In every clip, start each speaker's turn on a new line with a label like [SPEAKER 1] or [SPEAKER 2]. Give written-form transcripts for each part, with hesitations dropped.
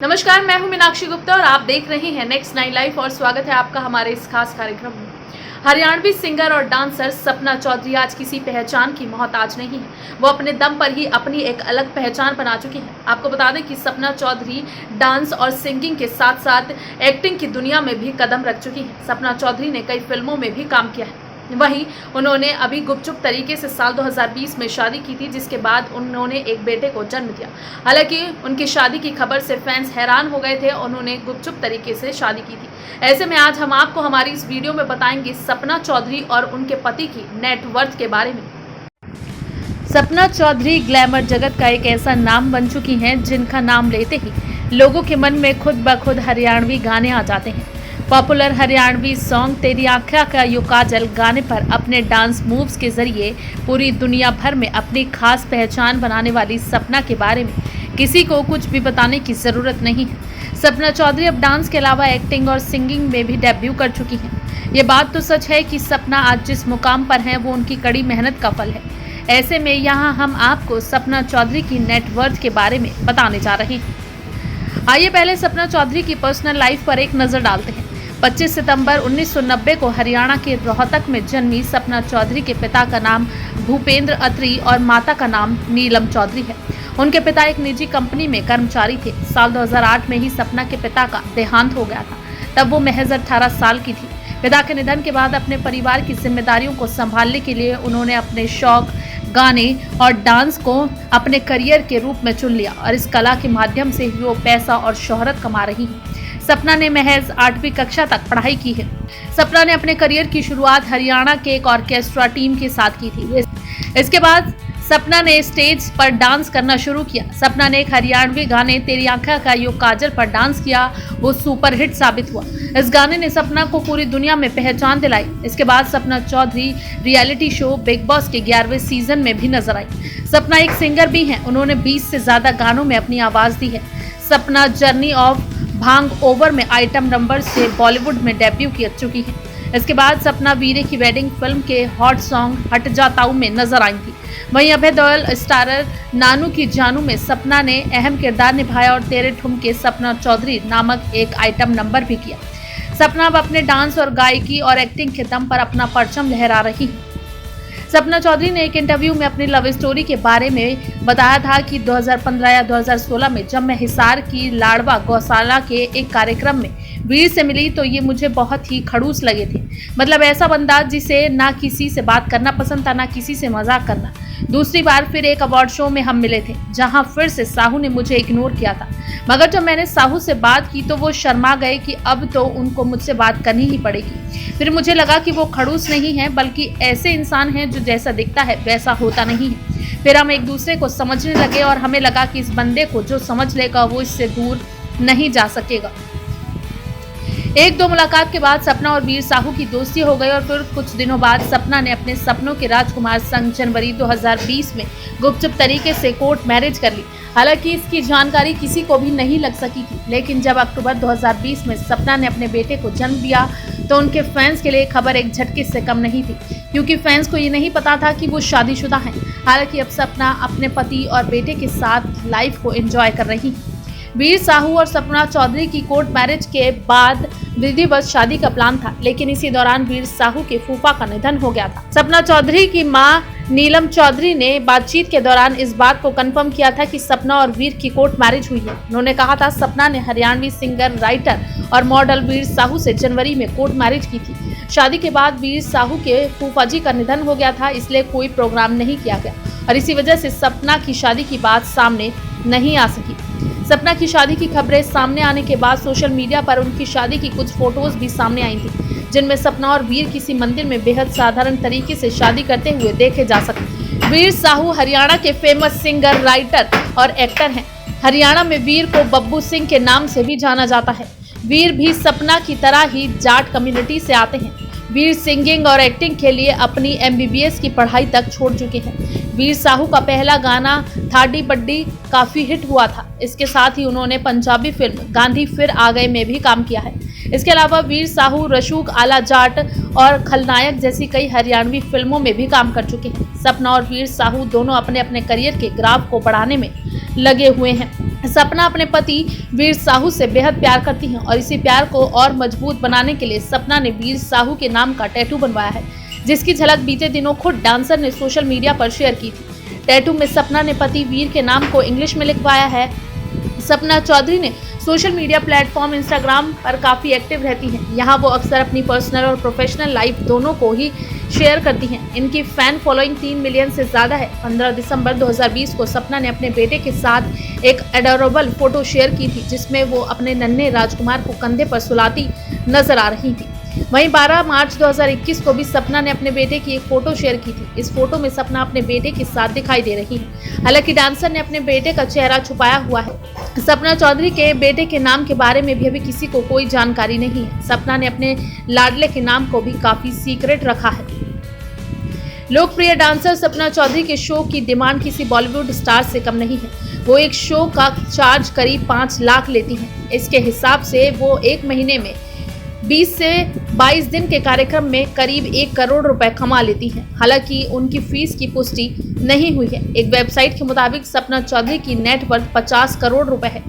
[SPEAKER 1] नमस्कार, मैं हूं मीनाक्षी गुप्ता और आप देख रहे हैं नेक्स्ट 9 लाइफ और स्वागत है आपका हमारे इस खास कार्यक्रम में। हरियाणवी सिंगर और डांसर सपना चौधरी आज किसी पहचान की मोहताज नहीं है। वो अपने दम पर ही अपनी एक अलग पहचान बना चुकी है। आपको बता दें कि सपना चौधरी डांस और सिंगिंग के साथ साथ एक्टिंग की दुनिया में भी कदम रख चुकी है। सपना चौधरी ने कई फिल्मों में भी काम किया है। वहीं उन्होंने अभी गुपचुप तरीके से साल 2020 में शादी की थी, जिसके बाद उन्होंने एक बेटे को जन्म दिया। हालांकि उनकी शादी की खबर से फैंस हैरान हो गए थे। उन्होंने गुपचुप तरीके से शादी की थी। ऐसे में आज हम आपको हमारी इस वीडियो में बताएंगे सपना चौधरी और उनके पति की नेटवर्थ के बारे में। सपना चौधरी ग्लैमर जगत का एक ऐसा नाम बन चुकी हैं जिनका नाम लेते ही लोगों के मन में खुद ब खुद हरियाणवी गाने आ जाते हैं। पॉपुलर हरियाणवी सॉन्ग तेरी आँखा का यो काजल गाने पर अपने डांस मूव्स के जरिए पूरी दुनिया भर में अपनी खास पहचान बनाने वाली सपना के बारे में किसी को कुछ भी बताने की ज़रूरत नहीं है। सपना चौधरी अब डांस के अलावा एक्टिंग और सिंगिंग में भी डेब्यू कर चुकी हैं। ये बात तो सच है कि सपना आज जिस मुकाम पर हैं वो उनकी कड़ी मेहनत का फल है। ऐसे में यहाँ हम आपको सपना चौधरी की नेटवर्थ के बारे में बताने जा रहे हैं। आइए पहले सपना चौधरी की पर्सनल लाइफ पर एक नज़र डालते हैं। 25 सितंबर 1990 को हरियाणा के रोहतक में जन्मी सपना चौधरी के पिता का नाम भूपेंद्र अत्री और माता का नाम नीलम चौधरी है। उनके पिता एक निजी कंपनी में कर्मचारी थे। साल 2008 में ही सपना के पिता का देहांत हो गया था। तब वो महज 18 साल की थी। पिता के निधन के बाद अपने परिवार की जिम्मेदारियों को संभालने के लिए उन्होंने अपने शौक गाने और डांस को अपने करियर के रूप में चुन लिया और इस कला के माध्यम से वो पैसा और शोहरत कमा रही है। सपना ने महज 8वीं कक्षा तक पढ़ाई की है। सपना ने अपने करियर की शुरुआत हरियाणा के एक ऑर्केस्ट्रा टीम के साथ की थी। इसके बाद सपना ने स्टेज पर डांस करना शुरू किया। सपना ने एक हरियाणवी गाने तेरी आँखा का यो काजल पर डांस किया। वो सुपरहिट साबित हुआ। इस गाने ने सपना को पूरी दुनिया में पहचान दिलाई। इसके बाद Sapna Chaudhary reality show Bigg Boss के 11वें सीजन में भी नजर आई। सपना एक सिंगर भी हैं। उन्होंने 20 से ज्यादा गानों में अपनी आवाज दी है। सपना जर्नी ऑफ भांग ओवर में आइटम नंबर से बॉलीवुड में डेब्यू कर चुकी है। इसके बाद सपना वीरे की वेडिंग फिल्म के हॉट सॉन्ग हट जाताऊ में नजर आई थी। वहीं अभय देओल स्टारर नानू की जानू में सपना ने अहम किरदार निभाया और तेरे ठुमके सपना चौधरी नामक एक आइटम नंबर भी किया। सपना अब अपने डांस और गायकी और एक्टिंग के दम पर अपना परचम लहरा रही है। सपना चौधरी ने एक इंटरव्यू में अपनी लव स्टोरी के बारे में बताया था कि 2015 या 2016 में जब मैं हिसार की लाड़वा गौशाला के एक कार्यक्रम में वीर से मिली तो ये मुझे बहुत ही खड़ूस लगे थे। मतलब ऐसा बंदा जिसे ना किसी से बात करना पसंद था, ना किसी से मजाक करना। दूसरी बार फिर एक अवार्ड शो में हम मिले थे, जहां फिर से साहू ने मुझे इग्नोर किया था। मगर जब मैंने साहू से बात की तो वो शर्मा गए कि अब तो उनको मुझसे बात करनी ही पड़ेगी। फिर मुझे लगा कि वो खड़ूस नहीं है, बल्कि ऐसे इंसान हैं जो जैसा दिखता है वैसा होता नहीं है। फिर हम एक दूसरे को समझने लगे और हमें लगा कि इस बंदे को जो समझ लेगा वो इससे दूर नहीं जा सकेगा। एक दो मुलाकात के बाद सपना और वीर साहू की दोस्ती हो गई और फिर कुछ दिनों बाद सपना ने अपने सपनों के राजकुमार संग जनवरी 2020 में गुपचुप तरीके से कोर्ट मैरिज कर ली। हालांकि इसकी जानकारी किसी को भी नहीं लग सकी थी, लेकिन जब अक्टूबर 2020 में सपना ने अपने बेटे को जन्म दिया तो उनके फैंस के लिए खबर एक झटके से कम नहीं थी, क्योंकि फैंस को ये नहीं पता था कि वो शादीशुदा हैं। हालांकि अब सपना अपने पति और बेटे के साथ लाइफ को एंजॉय कर रही है। वीर साहू और सपना चौधरी की कोर्ट मैरिज के बाद विधिवत शादी का प्लान था, लेकिन इसी दौरान वीर साहू के फूफा का निधन हो गया था। सपना चौधरी की मां नीलम चौधरी ने बातचीत के दौरान इस बात को कंफर्म किया था कि सपना और वीर की कोर्ट मैरिज हुई है। उन्होंने कहा था सपना ने हरियाणवी सिंगर, राइटर और मॉडल वीर साहू से जनवरी में कोर्ट मैरिज की थी। शादी के बाद वीर साहू के फूफा जी का निधन हो गया था, इसलिए कोई प्रोग्राम नहीं किया गया और इसी वजह से सपना की शादी की बात सामने नहीं आ सकी। सपना की शादी की खबरें सामने आने के बाद सोशल मीडिया पर उनकी शादी की कुछ फोटोज भी सामने आई थी, जिनमें सपना और वीर किसी मंदिर में बेहद साधारण तरीके से शादी करते हुए देखे जा सकते। वीर साहू हरियाणा के फेमस सिंगर, राइटर और एक्टर हैं। हरियाणा में वीर को बब्बू सिंह के नाम से भी जाना जाता है। वीर भी सपना की तरह ही जाट कम्युनिटी से आते हैं। वीर सिंगिंग और एक्टिंग के लिए अपनी MBBS की पढ़ाई तक छोड़ चुके हैं। वीर साहू का पहला गाना थाडी बड्डी काफ़ी हिट हुआ था। इसके साथ ही उन्होंने पंजाबी फिल्म गांधी फिर आ गए में भी काम किया है। इसके अलावा वीर साहू रसूख, आला जाट और खलनायक जैसी कई हरियाणवी फिल्मों में भी काम कर चुके हैं। सपना और वीर साहू दोनों अपने अपने करियर के ग्राफ को बढ़ाने में लगे हुए हैं। सपना अपने पति वीर साहू से बेहद प्यार करती हैं और इसी प्यार को और मजबूत बनाने के लिए सपना ने वीर साहू के नाम का टैटू बनवाया है, जिसकी झलक बीते दिनों खुद डांसर ने सोशल मीडिया पर शेयर की थी। टैटू में सपना ने पति वीर के नाम को इंग्लिश में लिखवाया है। सपना चौधरी ने सोशल मीडिया प्लेटफॉर्म इंस्टाग्राम पर काफ़ी एक्टिव रहती हैं। यहाँ वो अक्सर अपनी पर्सनल और प्रोफेशनल लाइफ दोनों को ही शेयर करती हैं। इनकी फैन फॉलोइंग 3 मिलियन से ज़्यादा है। 15 दिसंबर 2020 को सपना ने अपने बेटे के साथ एक एडोरेबल फोटो शेयर की थी, जिसमें वो अपने नन्हे राजकुमार को कंधे पर सुलाती नजर आ रही थी। वहीं 12 मार्च 2021 को भी सपना ने अपने बेटे की एक फोटो शेयर की थी। इस फोटो में सपना अपने बेटे के साथ दिखाई दे रही है। हालांकि डांसर ने अपने बेटे का चेहरा छुपाया हुआ है। सपना चौधरी के बेटे के नाम के बारे में भी अभी किसी को कोई जानकारी नहीं है। सपना ने अपने लाडले के नाम को भी काफी सीक्रेट रखा है। लोकप्रिय डांसर सपना चौधरी के शो की डिमांड किसी बॉलीवुड स्टार से कम नहीं है। वो एक शो का चार्ज करीब 5 लाख लेती हैं। इसके हिसाब से वो एक महीने में 20 से 22 दिन के कार्यक्रम में करीब 1 करोड़ रुपए कमा लेती हैं। हालांकि उनकी फीस की पुष्टि नहीं हुई है। एक वेबसाइट के मुताबिक सपना चौधरी की नेटवर्थ 50 करोड़ रुपए है।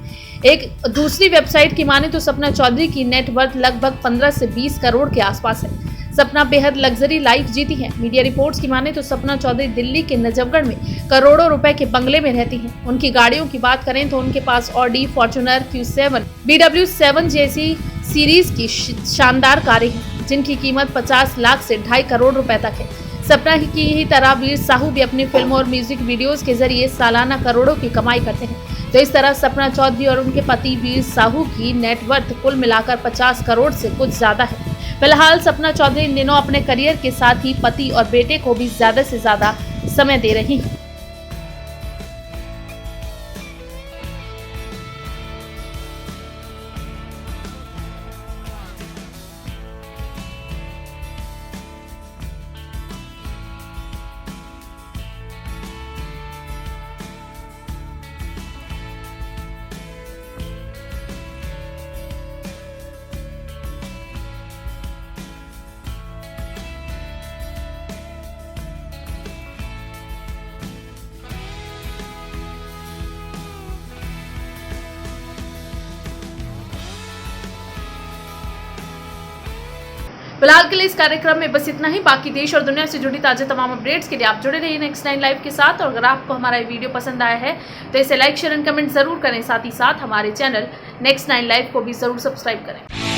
[SPEAKER 1] एक दूसरी वेबसाइट की माने तो सपना चौधरी की नेटवर्थ लगभग 15 से 20 करोड़ के आसपास है। सपना बेहद लग्जरी लाइफ जीती है। मीडिया रिपोर्ट्स की माने तो सपना चौधरी दिल्ली के नजफगढ़ में करोड़ों रुपए के बंगले में रहती हैं। उनकी गाड़ियों की बात करें तो उनके पास ऑडी, फॉर्च्यूनर, Q7, BW7 जैसी सीरीज की शानदार कारें हैं, जिनकी कीमत 50 लाख से 2.5 करोड़ रुपए तक है। सपना की ही तरह वीर साहू भी अपनी फिल्मों और म्यूजिक वीडियोस के जरिए सालाना करोड़ों की कमाई करते हैं। तो इस तरह सपना चौधरी और उनके पति वीर साहू की नेटवर्थ कुल मिलाकर 50 करोड़ से कुछ ज्यादा है। फिलहाल सपना चौधरी इन दिनों अपने करियर के साथ ही पति और बेटे को भी ज्यादा से ज्यादा समय दे रही हैं। फिलहाल के लिए इस कार्यक्रम में बस इतना ही। बाकी देश और दुनिया से जुड़ी ताजा तमाम अपडेट्स के लिए आप जुड़े रहिए नेक्स्ट 9 लाइव के साथ। और अगर आपको हमारा वीडियो पसंद आया है तो इसे लाइक, शेयर एंड कमेंट जरूर करें। साथ ही साथ हमारे चैनल नेक्स्ट 9 लाइव को भी जरूर सब्सक्राइब करें।